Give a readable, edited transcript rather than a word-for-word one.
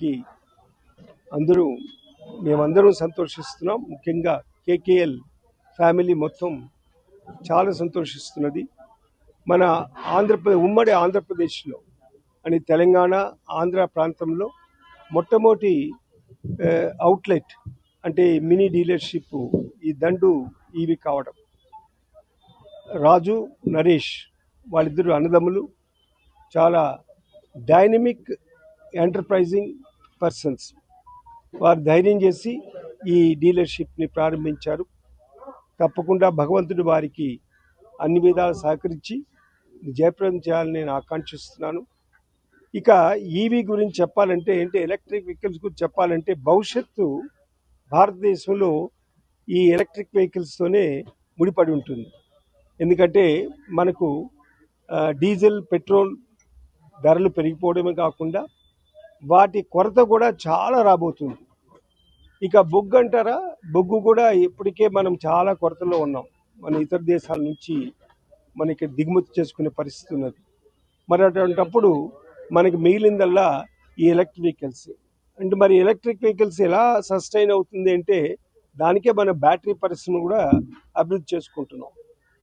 దానికి మేమందరం సంతోషిస్తున్నాం. ముఖ్యంగా కేకేఎల్ ఫ్యామిలీ మొత్తం చాలా సంతోషిస్తున్నది. మన ఉమ్మడి ఆంధ్రప్రదేశ్లో అని తెలంగాణ ఆంధ్ర ప్రాంతంలో మొట్టమొదటి అవుట్లెట్ అంటే మినీ డీలర్షిప్ ఈ దండు ఈవి కావడం. రాజు నరేష్ వాళ్ళిద్దరు అన్నదమ్ములు చాలా డైనమిక్ ఎంటర్ప్రైజింగ్ పర్సన్స్. వారు ధైర్యం చేసి ఈ డీలర్షిప్ని ప్రారంభించారు. తప్పకుండా భగవంతుడు వారికి అన్ని విధాలు సహకరించి జయప్రదం చేయాలని నేను ఆకాంక్షిస్తున్నాను. ఇక ఈవీ గురించి చెప్పాలంటే ఎలక్ట్రిక్ వెహికల్స్ గురించి చెప్పాలంటే భవిష్యత్తు భారతదేశంలో ఈ ఎలక్ట్రిక్ వెహికల్స్తోనే ముడిపడి ఉంటుంది. ఎందుకంటే మనకు డీజిల్ పెట్రోల్ ధరలు పెరిగిపోవడమే కాకుండా వాటి కొరత కూడా చాలా రాబోతుంది. ఇక బొగ్గు అంటారా, బొగ్గు కూడా ఇప్పటికే మనం చాలా కొరతలో ఉన్నాం. మన ఇతర దేశాల నుంచి మనకి దిగుమతి చేసుకునే పరిస్థితి ఉన్నది. మరి అటువంటప్పుడు మనకి మిగిలిందల్లా ఈ ఎలక్ట్రిక్ వెహికల్స్. అంటే మరి ఎలక్ట్రిక్ వెహికల్స్ ఎలా సస్టైన్ అవుతుంది అంటే దానికే మన బ్యాటరీ పరిశ్రమ కూడా అభివృద్ధి చేసుకుంటున్నాం.